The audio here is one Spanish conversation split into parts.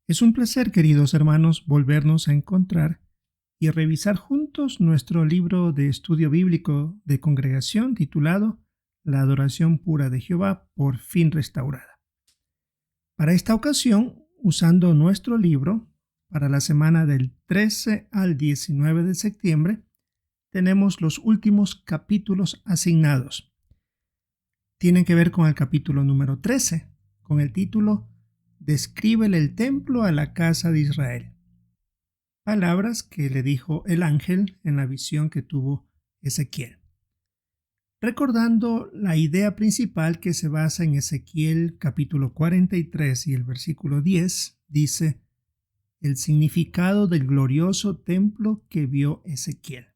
Es un placer, queridos hermanos, volvernos a encontrar y revisar juntos nuestro libro de estudio bíblico de congregación titulado La adoración pura de Jehová, por fin restaurada. Para esta ocasión, usando nuestro libro, para la semana del 13 al 19 de septiembre, tenemos los últimos capítulos asignados. Tienen que ver con el capítulo número 13, con el título Descríbele el templo a la casa de Israel. Palabras que le dijo el ángel en la visión que tuvo Ezequiel. Recordando la idea principal que se basa en Ezequiel capítulo 43 y el versículo 10, dice el significado del glorioso templo que vio Ezequiel.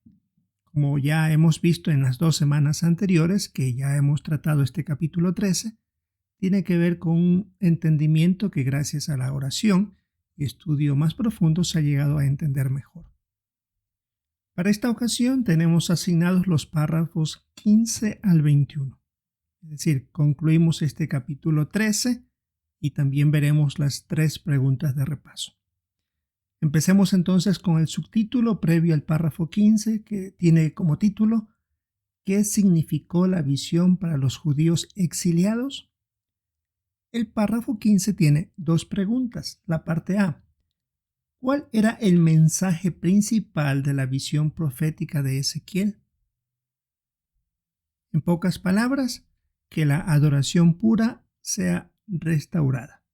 Como ya hemos visto en las 2 semanas anteriores, que ya hemos tratado este capítulo 13, tiene que ver con un entendimiento que gracias a la oración y estudio más profundo se ha llegado a entender mejor. Para esta ocasión tenemos asignados los párrafos 15 al 21. Es decir, concluimos este capítulo 13 y también veremos las 3 preguntas de repaso. Empecemos entonces con el subtítulo previo al párrafo 15, que tiene como título ¿Qué significó la visión para los judíos exiliados? El párrafo 15 tiene 2 preguntas. La parte A: ¿cuál era el mensaje principal de la visión profética de Ezequiel? En pocas palabras, que la adoración pura sea restaurada.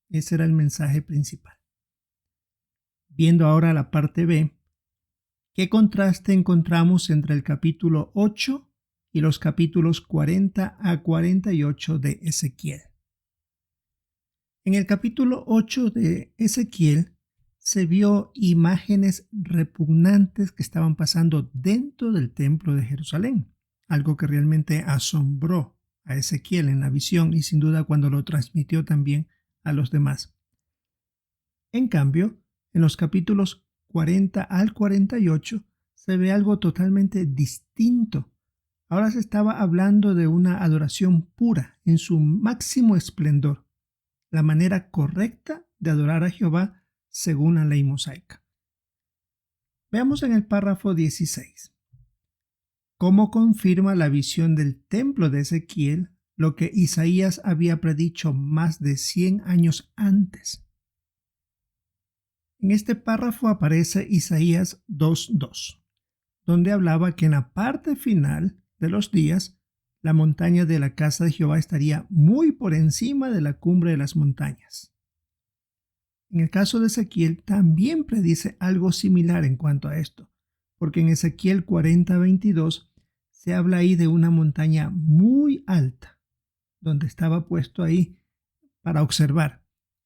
Ese era el mensaje principal. Viendo ahora la parte B, ¿qué contraste encontramos entre el capítulo 8 y los capítulos 40 a 48 de Ezequiel? En el capítulo 8 de Ezequiel se vio imágenes repugnantes que estaban pasando dentro del templo de Jerusalén, algo que realmente asombró a Ezequiel en la visión y sin duda cuando lo transmitió también a los demás. En cambio, en los capítulos 40 al 48 se ve algo totalmente distinto. Ahora se estaba hablando de una adoración pura en su máximo esplendor, la manera correcta de adorar a Jehová según la ley mosaica. Veamos en el párrafo 16 cómo confirma la visión del templo de Ezequiel lo que Isaías había predicho más de 100 años antes. En este párrafo aparece Isaías 2:2, donde hablaba que en la parte final de los días la montaña de la casa de Jehová estaría muy por encima de la cumbre de las montañas. En el caso de Ezequiel también predice algo similar en cuanto a esto, porque en Ezequiel 40:22 se habla ahí de una montaña muy alta, donde estaba puesto ahí para observar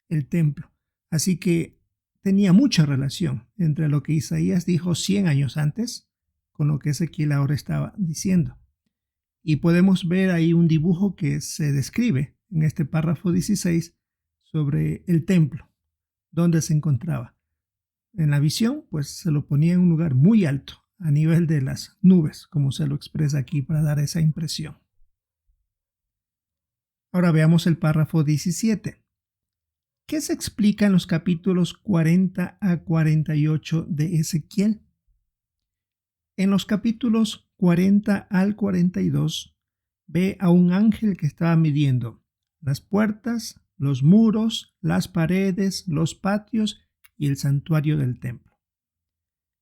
el templo. Así que tenía mucha relación entre lo que Isaías dijo 100 años antes con lo que Ezequiel ahora estaba diciendo. Y podemos ver ahí un dibujo que se describe en este párrafo 16 sobre el templo, donde se encontraba. En la visión, pues se lo ponía en un lugar muy alto, a nivel de las nubes, como se lo expresa aquí para dar esa impresión. Ahora veamos el párrafo 17. ¿Qué se explica en los capítulos 40 a 48 de Ezequiel? En los capítulos 40 al 42 ve a un ángel que estaba midiendo las puertas, los muros, las paredes, los patios y el santuario del templo.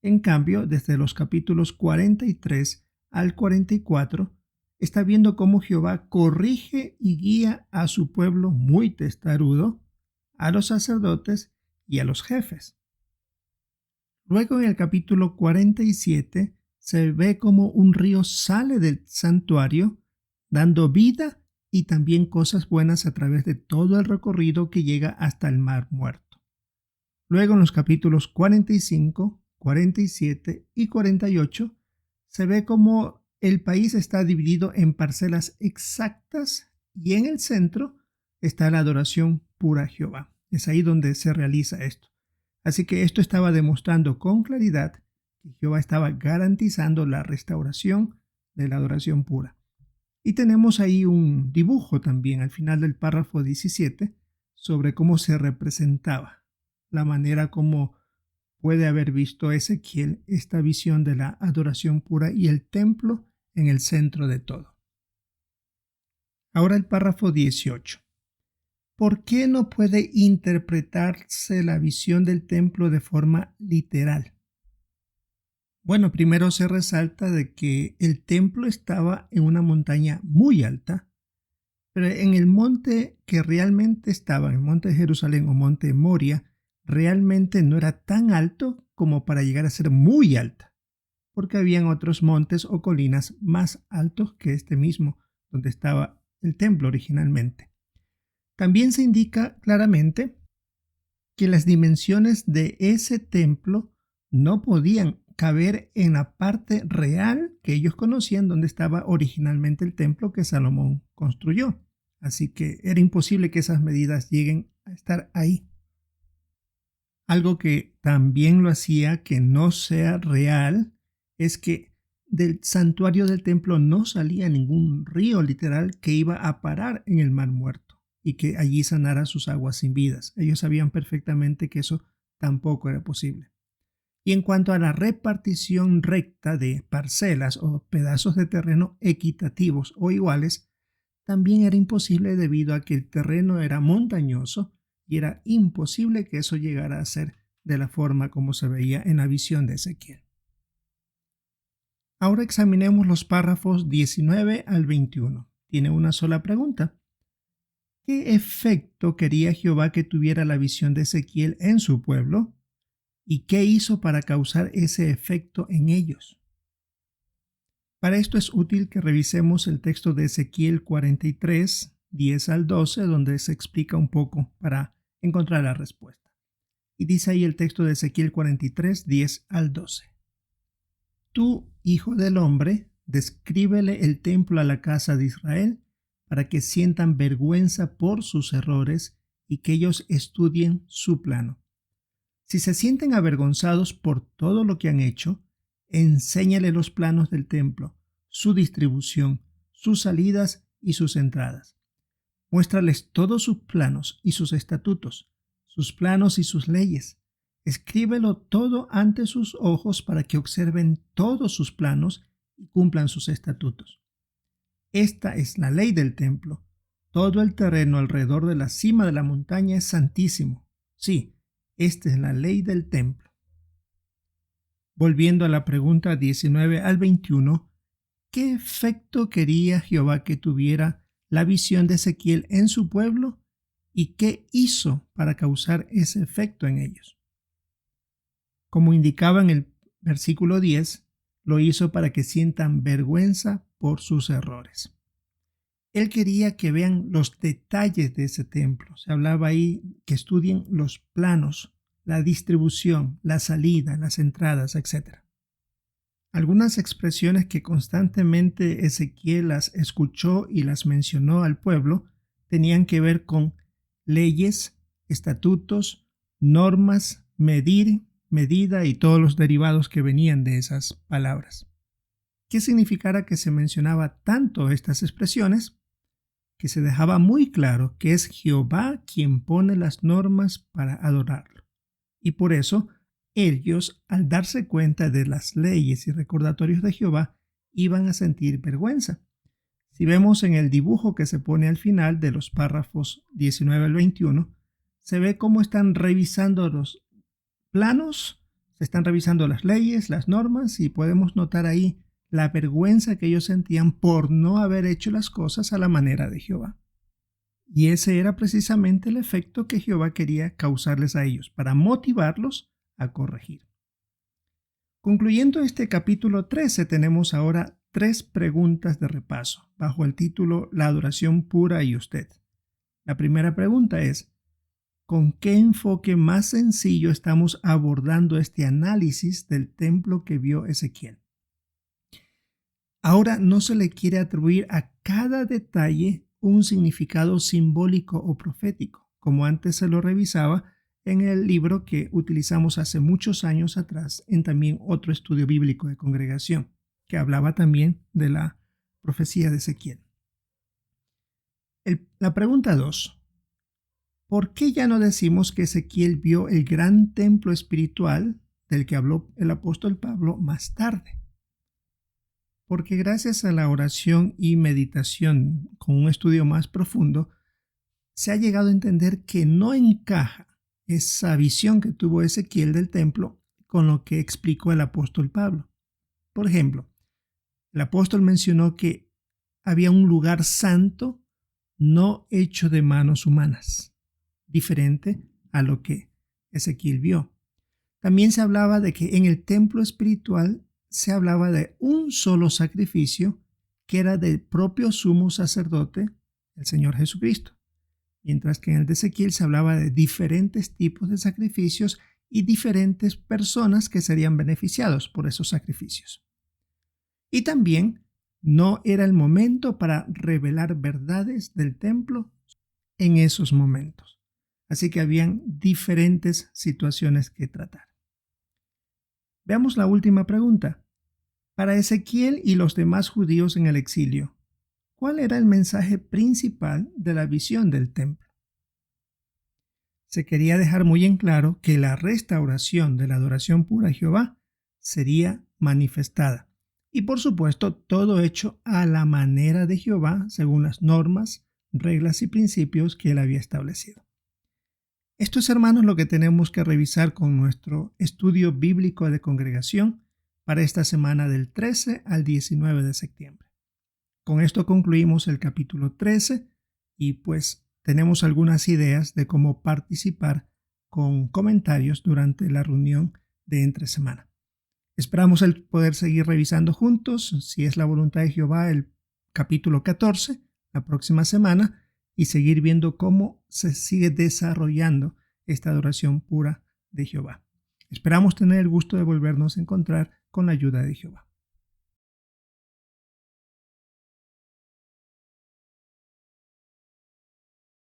En cambio, desde los capítulos 43 al 44, está viendo cómo Jehová corrige y guía a su pueblo muy testarudo, a los sacerdotes y a los jefes. Luego en el capítulo 47 se ve como un río sale del santuario, dando vida y también cosas buenas a través de todo el recorrido que llega hasta el Mar Muerto. Luego en los capítulos 45, 47 y 48 se ve como el país está dividido en parcelas exactas y en el centro está la adoración pura a Jehová. Es ahí donde se realiza esto. Así que esto estaba demostrando con claridad que Jehová estaba garantizando la restauración de la adoración pura. Y tenemos ahí un dibujo también al final del párrafo 17 sobre cómo se representaba la manera como puede haber visto Ezequiel esta visión de la adoración pura y el templo en el centro de todo. Ahora el párrafo 18. ¿Por qué no puede interpretarse la visión del templo de forma literal? Bueno, primero se resalta de que el templo estaba en una montaña muy alta, pero en el monte que realmente estaba, en el monte de Jerusalén o monte Moria, realmente no era tan alto como para llegar a ser muy alta, porque habían otros montes o colinas más altos que este mismo, donde estaba el templo originalmente. También se indica claramente que las dimensiones de ese templo no podían caber en la parte real que ellos conocían donde estaba originalmente el templo que Salomón construyó. Así que era imposible que esas medidas lleguen a estar ahí. Algo que también lo hacía que no sea real es que del santuario del templo no salía ningún río literal que iba a parar en el Mar Muerto y que allí sanara sus aguas sin vidas. Ellos sabían perfectamente que eso tampoco era posible. Y en cuanto a la repartición recta de parcelas o pedazos de terreno equitativos o iguales, también era imposible debido a que el terreno era montañoso y era imposible que eso llegara a ser de la forma como se veía en la visión de Ezequiel. Ahora examinemos los párrafos 19 al 21. Tiene una sola pregunta. ¿Qué efecto quería Jehová que tuviera la visión de Ezequiel en su pueblo? ¿Y qué hizo para causar ese efecto en ellos? Para esto es útil que revisemos el texto de Ezequiel 43, 10 al 12, donde se explica un poco para encontrar la respuesta. Y dice ahí el texto de Ezequiel 43, 10 al 12. Tú, hijo del hombre, descríbele el templo a la casa de Israel para que sientan vergüenza por sus errores y que ellos estudien su plano. Si se sienten avergonzados por todo lo que han hecho, enséñale los planos del templo, su distribución, sus salidas y sus entradas. Muéstrales todos sus planos y sus estatutos, sus planos y sus leyes. Escríbelo todo ante sus ojos para que observen todos sus planos y cumplan sus estatutos. Esta es la ley del templo. Todo el terreno alrededor de la cima de la montaña es santísimo. Sí, esta es la ley del templo. Volviendo a la pregunta 19 al 21, ¿qué efecto quería Jehová que tuviera la visión de Ezequiel en su pueblo y qué hizo para causar ese efecto en ellos? Como indicaba en el versículo 10, lo hizo para que sientan vergüenza por sus errores. Él quería que vean los detalles de ese templo. Se hablaba ahí que estudien los planos, la distribución, la salida, las entradas, etc. Algunas expresiones que constantemente Ezequiel las escuchó y las mencionó al pueblo tenían que ver con leyes, estatutos, normas, medir, medida y todos los derivados que venían de esas palabras. ¿Qué significara que se mencionaba tanto estas expresiones? Que se dejaba muy claro que es Jehová quien pone las normas para adorarlo. Y por eso ellos, al darse cuenta de las leyes y recordatorios de Jehová, iban a sentir vergüenza. Si vemos en el dibujo que se pone al final de los párrafos 19 al 21, se ve cómo están revisando los planos, se están revisando las leyes, las normas, y podemos notar ahí la vergüenza que ellos sentían por no haber hecho las cosas a la manera de Jehová. Y ese era precisamente el efecto que Jehová quería causarles a ellos, para motivarlos a corregir. Concluyendo este capítulo 13, tenemos ahora 3 preguntas de repaso, bajo el título La adoración pura y usted. La primera pregunta es, ¿con qué enfoque más sencillo estamos abordando este análisis del templo que vio Ezequiel? Ahora no se le quiere atribuir a cada detalle un significado simbólico o profético, como antes se lo revisaba en el libro que utilizamos hace muchos años atrás en también otro estudio bíblico de congregación, que hablaba también de la profecía de Ezequiel. La pregunta 2. ¿por qué ya no decimos que Ezequiel vio el gran templo espiritual del que habló el apóstol Pablo más tarde? Porque gracias a la oración y meditación con un estudio más profundo, se ha llegado a entender que no encaja esa visión que tuvo Ezequiel del templo con lo que explicó el apóstol Pablo. Por ejemplo, el apóstol mencionó que había un lugar santo no hecho de manos humanas, diferente a lo que Ezequiel vio. También se hablaba de que en el templo espiritual se hablaba de un solo sacrificio que era del propio sumo sacerdote, el Señor Jesucristo, mientras que en el de Ezequiel se hablaba de diferentes tipos de sacrificios y diferentes personas que serían beneficiados por esos sacrificios. Y también no era el momento para revelar verdades del templo en esos momentos. Así que habían diferentes situaciones que tratar. Veamos la última pregunta. Para Ezequiel y los demás judíos en el exilio, ¿cuál era el mensaje principal de la visión del templo? Se quería dejar muy en claro que la restauración de la adoración pura a Jehová sería manifestada. Y por supuesto, todo hecho a la manera de Jehová, según las normas, reglas y principios que él había establecido. Esto es, hermanos, lo que tenemos que revisar con nuestro estudio bíblico de congregación para esta semana del 13 al 19 de septiembre. Con esto concluimos el capítulo 13 y pues tenemos algunas ideas de cómo participar con comentarios durante la reunión de entre semana. Esperamos el poder seguir revisando juntos, si es la voluntad de Jehová, el capítulo 14 la próxima semana y seguir viendo cómo se sigue desarrollando esta adoración pura de Jehová. Esperamos tener el gusto de volvernos a encontrar con la ayuda de Jehová.